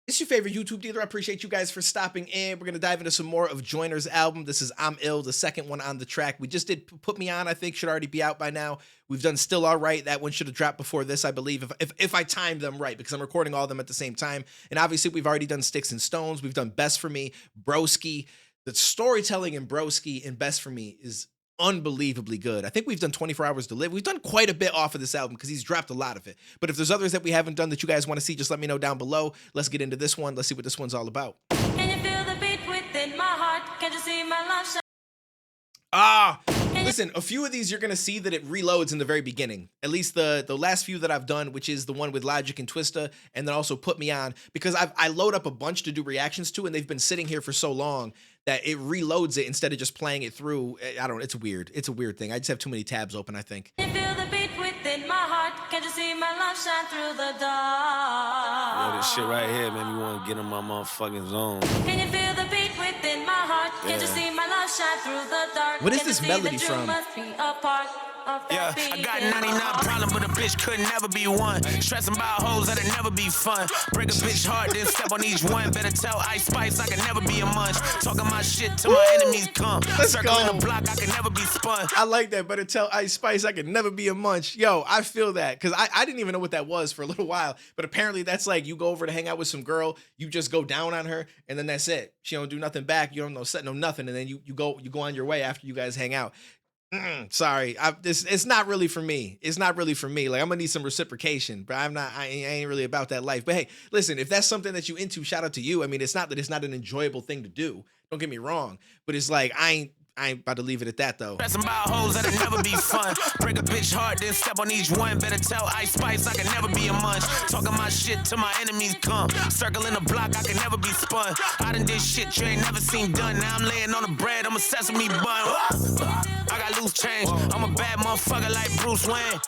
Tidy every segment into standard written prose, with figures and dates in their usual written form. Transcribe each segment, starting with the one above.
It's your favorite YouTube dealer. I appreciate you guys for stopping in. We're going to dive into some more of Joyner's album. This is I'm Ill, the second one on the track. We just did Put Me On, I think, should already be out by now. We've done Still All Right. That one should have dropped before this, I believe, if I timed them right, because I'm recording all of them at the same time. And obviously, we've already done Sticks and Stones. We've done Best For Me, Broski. The storytelling in Broski and Best For Me is unbelievably good. I think we've done 24 Hours to Live. We've done quite a bit off of this album because he's dropped a lot of it. But if there's others that we haven't done that you guys want to see, just let me know down below. Let's get into this one. Let's see what this one's all about. Can you feel the beat within my heart? Can't you see my love shine? Listen, a few of these you're going to see that it reloads in the very beginning. At least the last few that I've done, which is the one with Logic and Twista, and then also Put Me On, because I load up a bunch to do reactions to, and they've been sitting here for so long that it reloads it instead of just playing it through. I don't know. It's weird. It's a weird thing. I just have too many tabs open, I think. Can you feel the beat within my heart? Can't you see my love shine through the dark? Yo, this shit right here made me want to get in my motherfucking zone. Can you feel the beat within my heart? Can't you see my love shine through the dark? What is Can't you this see melody that you from? must be a part of Yeah, that I got beat in my 99 heart. problems, but a bitch could never be one. Stressing about hoes that'll never be fun. Break a bitch heart, then step on each one. Better tell Ice Spice I can never be a munch. Talking my shit till my enemies come. Let's Circling go. the block, I can never be spun. I like that. Better tell Ice Spice I can never be a munch. Yo, I feel that because I didn't even know what that was for a little while. But apparently that's like you go over to hang out with some girl, you just go down on her, and then that's it. She don't do nothing back. You don't know set no nothing, and then you go on your way after you guys hang out. Sorry, it's not really for me. It's not really for me. Like I'm gonna need some reciprocation, but I ain't really about that life. But hey, listen, if that's something that you into, shout out to you. I mean, it's not that it's not an enjoyable thing to do. Don't get me wrong, but it's like I ain't about to leave it at that though. Stressing about hoes that'll never be fun. Break a bitch heart, then step on each one. Better tell Ice Spice I can never be a munch. Talking my shit till my enemies come. Circling the block, I can never be spun. I done did shit you ain't never seen done. Now I'm laying on the bread, I'm a sesame bun. I got loose change. I'm a bad motherfucker like Bruce Wayne.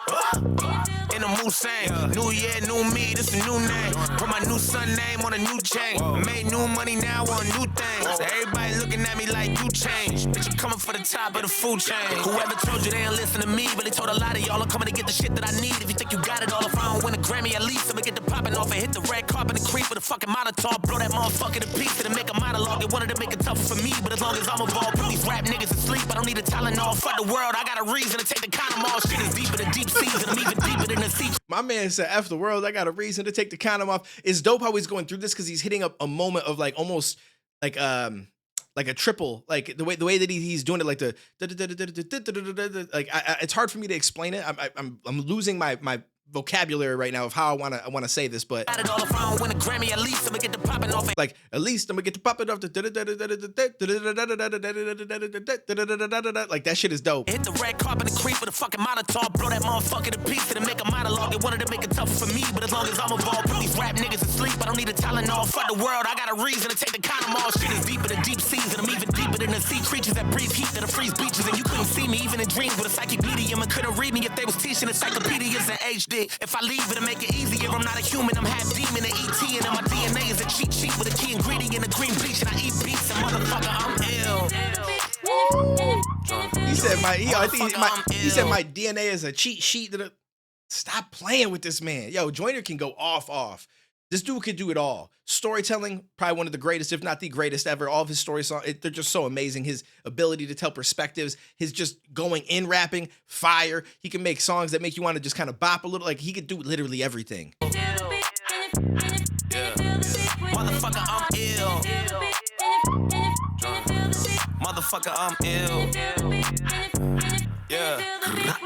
In a Moussain. New year, new me, this a new name. Put my new son name on a new chain. Made new money now on new things. Everybody looking at me like you changed. Bitch, I'm coming for the top of the food chain. Whoever told you they ain't listen to me, but they told a lot of y'all I'm coming to get the shit that I need. If you think you got it all, if I don't win a Grammy, at least I'ma get the popping off and hit the red carpet and creep with a fucking Molotov. Blow that motherfucker to pieces and make a monologue. They wanted to make it tougher for me, but as long as I'm involved, put these rap niggas asleep. I don't need a Tylenol. Fuck the world, I got a reason to take the condom off. Shit is deeper than deep seas, and I'm even deeper than the sea. My man said, F the world, I got a reason to take the condom off. It's dope how he's going through this because he's hitting up a moment of like almost like a triple, like the way that he's doing it, like the like it's hard for me to explain it. I'm losing my vocabulary right now of how I want to say this, but Got it all if I don't win a Grammy, at least I'ma get the popping off. like at least I'm gonna get to pop it off. Like that shit is dope. Hit the red carpet and creep with a fucking Molotov. Blow that motherfucker to pieces and make a monologue. They wanted to make it tougher for me, but as long as I'm involved, put these rap niggas asleep. I don't need a Tylenol. Fuck the world, I got a reason to take the condom off. Shit is deeper than deep seas, and I'm even deeper than the sea creatures that breathe heat that'll freeze beaches. And you couldn't see me even in dreams with a psychic medium, and couldn't read me if they was teaching encyclopedias in HD. If I leave it'll make it easier. I'm not a human, I'm half demon and ET, and then my DNA is a cheat sheet with a key ingredient of green bleach, and I eat beats, and motherfucker, I'm ill. He said he said my DNA is a cheat sheet. Stop playing with this man. Yo, Joyner can go off. This dude could do it all. Storytelling, probably one of the greatest, if not the greatest ever. All of his story songs, they're just so amazing. His ability to tell perspectives, his just going in rapping, fire. He can make songs that make you want to just kind of bop a little. Like he could do literally everything. Motherfucker, I'm ill. Motherfucker, I'm ill. Yeah.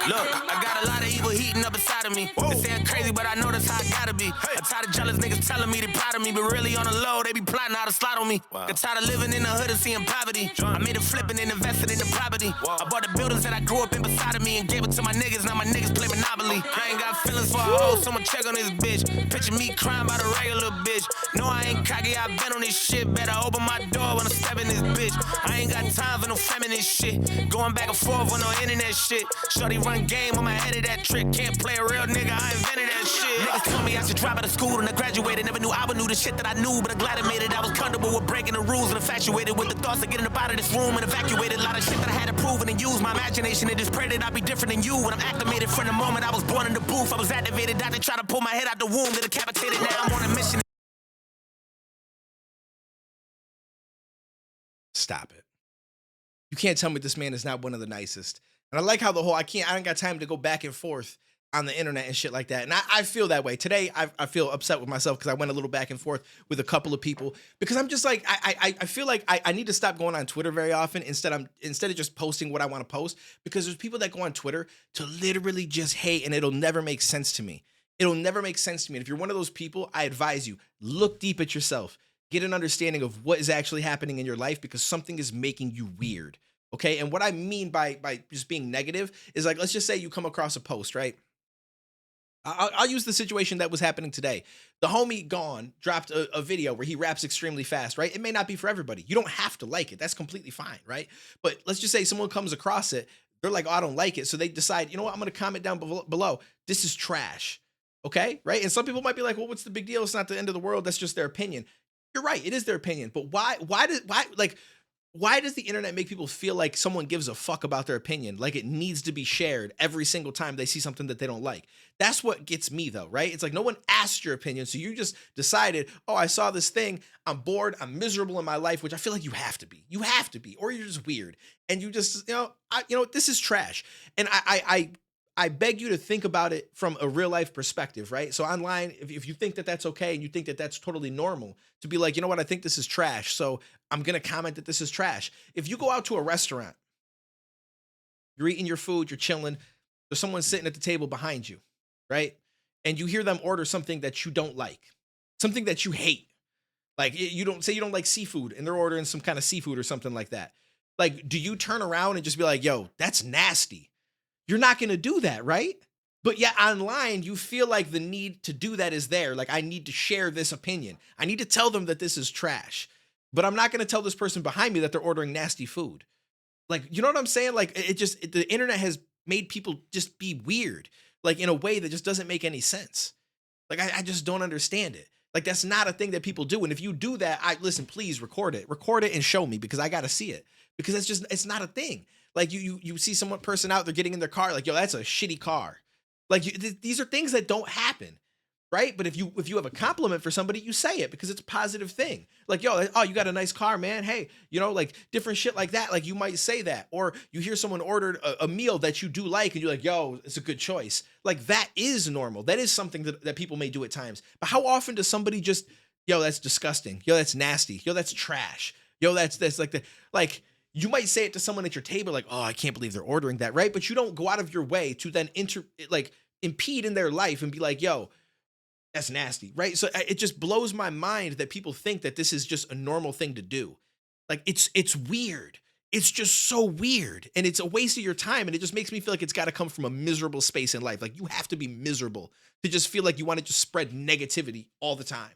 Look, I got a lot of evil heating up inside of me. They say I'm crazy, but I know that's how I gotta be. I'm tired of jealous niggas telling me they proud of me, but really on the low, they be plotting how to slide on me. Got tired of living in the hood and seeing poverty. I made a flipping and invested in the property. I bought the buildings that I grew up in beside of me and gave it to my niggas. Now my niggas play Monopoly. I ain't got feelings for a hoe, someone check on this bitch. Picture me crying about a regular bitch. No, I ain't cocky, I been on this shit. Better open my door when I step in this bitch. I ain't got time for no feminist shit. Going back and forth on no internet shit. Shorty run game, I'm ahead of that trick. Can't play a real nigga, I invented that shit. Niggas told me I should drop out of school and I graduated. Never knew I would knew the shit that I knew, but I'm glad I made it. I was comfortable with breaking the rules and infatuated with the thoughts of getting up out of this room and evacuated. A lot of shit that I had to prove and use my imagination and just pray that I'd be different than you. When I'm acclimated from the moment I was born in the booth, I was activated. Doctor tried to pull my head out the womb, that decapitated. Now I'm on a mission. stop it. You can't tell me this man is not one of the nicest. And I like how the whole, I don't got time to go back and forth on the internet and shit like that. And I feel that way. Today, I feel upset with myself because I went a little back and forth with a couple of people because I'm just like, I feel like I need to stop going on Twitter very often instead of just posting what I want to post, because there's people that go on Twitter to literally just hate, and it'll never make sense to me. It'll never make sense to me. And if you're one of those people, I advise you, look deep at yourself, get an understanding of what is actually happening in your life, because something is making you weird. Okay. And what I mean by just being negative is, like, let's just say you come across a post, right? I'll use the situation that was happening today. The homie Gone dropped a video where he raps extremely fast, right? It may not be for everybody. You don't have to like it. That's completely fine, right? But let's just say someone comes across it. They're like, oh, I don't like it. So they decide, you know what? I'm going to comment down below. This is trash. Okay, right? And some people might be like, well, what's the big deal? It's not the end of the world. That's just their opinion. You're right. It is their opinion. But why does the internet make people feel like someone gives a fuck about their opinion? Like it needs to be shared every single time they see something that they don't like. That's what gets me though, right? It's like no one asked your opinion. So you just decided, oh, I saw this thing. I'm bored. I'm miserable in my life, which I feel like you have to be. You have to be, or you're just weird. And you just, this is trash. And I beg you to think about it from a real life perspective, right? So online, if you think that that's okay and you think that that's totally normal, to be like, you know what, I think this is trash, so I'm going to comment that this is trash. If you go out to a restaurant, you're eating your food, you're chilling, there's someone sitting at the table behind you, right? And you hear them order something that you don't like, something that you hate. Like you don't like seafood and they're ordering some kind of seafood or something like that. Like, do you turn around and just be like, yo, that's nasty? You're not going to do that, right? But yet online, you feel like the need to do that is there. Like, I need to share this opinion. I need to tell them that this is trash. But I'm not going to tell this person behind me that they're ordering nasty food. Like, you know what I'm saying? Like, the internet has made people just be weird, like in a way that just doesn't make any sense. Like, I just don't understand it. Like, that's not a thing that people do. And if you do that, listen, please record it and show me, because I got to see it, because it's not a thing. Like you see person out, they're getting in their car, like, yo, that's a shitty car. Like these are things that don't happen, right? But if you have a compliment for somebody, you say it because it's a positive thing. Like, yo, oh, you got a nice car, man. Hey, like different shit like that. Like you might say that, or you hear someone ordered a meal that you do like, and you're like, yo, it's a good choice. Like that is normal. That is something that people may do at times. But how often does somebody just, yo, that's disgusting. Yo, that's nasty. Yo, that's trash. Yo, that's like. You might say it to someone at your table, like, oh, I can't believe they're ordering that, right? But you don't go out of your way to then impede in their life and be like, yo, that's nasty, right? So it just blows my mind that people think that this is just a normal thing to do. Like, it's weird. It's just so weird. And it's a waste of your time. And it just makes me feel like it's got to come from a miserable space in life. Like, you have to be miserable to just feel like you want to just spread negativity all the time.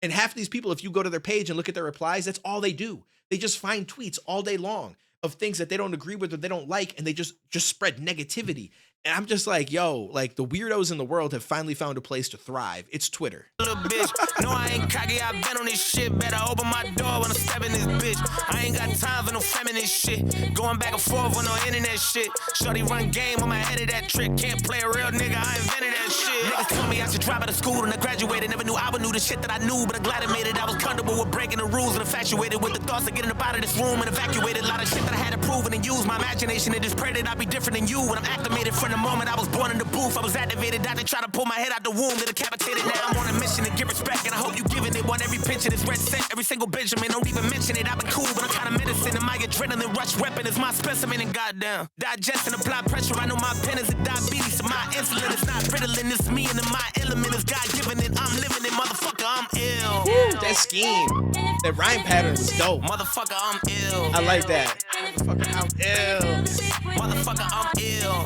And half of these people, if you go to their page and look at their replies, that's all they do. They just find tweets all day long of things that they don't agree with or they don't like, and they just spread negativity. And I'm just like, yo, like the weirdos in the world have finally found a place to thrive. It's Twitter. Little bitch, no, I ain't cocky, I been on this shit. Better open my door when I step in this bitch. I ain't got time for no feminist shit. Going back and forth on no internet shit. Shorty run game, I'm ahead of that trick. Can't play a real nigga, I invented that shit. Niggas told me I should drop out of school and I graduated. Never knew I would knew the shit that I knew, but I'm glad I made it. I was comfortable with breaking the rules and infatuated with the thoughts of getting up out of this room and evacuated. A lot of shit that I had to prove and use my imagination and just pray that I'd be different than you. When I'm acclimated from the moment I was born in the booth, I was activated. I didn't try to pull my head out the womb, get decapitated. Now I'm on a mission to give respect, and I hope you giving it one. Every pinch of this red cent, every single Benjamin. Don't even mention it. I've been cool, but I'm kind of medicine, and my adrenaline rush weapon is my specimen. And goddamn, digesting the blood pressure. I know my pen is a diabetes, so my insulin is not riddling. It's me, and then my element is God given it. I'm living it, motherfucker. I'm ill. Woo, that scheme, that rhyme pattern was dope. Motherfucker, I'm ill. I like that. Motherfucker, I'm ill. Motherfucker, I'm ill.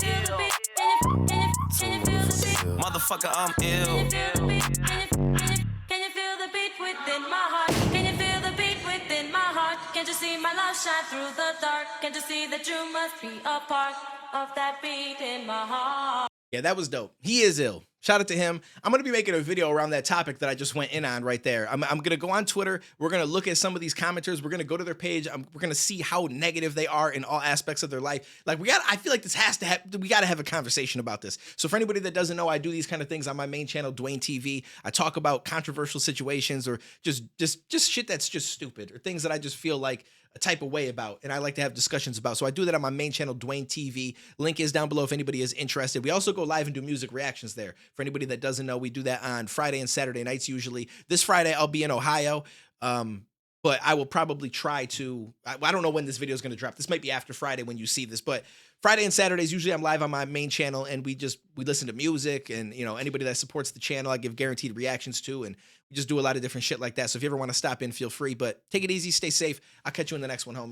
Motherfucker, I'm ill. Can you feel the beat within my heart? Can you feel the beat within my heart? Can't you see my love shine through the dark? Can't you see that you must be a part of that beat in my heart? Yeah, that was dope. He is ill. Shout out to him. I'm going to be making a video around that topic that I just went in on right there. I'm going to go on Twitter. We're going to look at some of these commenters. We're going to go to their page. We're going to see how negative they are in all aspects of their life. Like I feel like this has to we got to have a conversation about this. So for anybody that doesn't know, I do these kind of things on my main channel, Duane TV. I talk about controversial situations or just shit that's just stupid or things that I just feel like a type of way about, and I like to have discussions about. So I do that on my main channel, Duane TV. Link is down below if anybody is interested. We also go live and do music reactions there. For anybody that doesn't know, we do that on Friday and Saturday nights usually. This Friday I'll be in Ohio. But I will probably try to, I don't know when this video is going to drop. This might be after Friday when you see this, but Friday and Saturdays, usually I'm live on my main channel, and we listen to music, and, you know, anybody that supports the channel, I give guaranteed reactions to, and we just do a lot of different shit like that. So if you ever want to stop in, feel free, but take it easy, stay safe. I'll catch you in the next one, homie.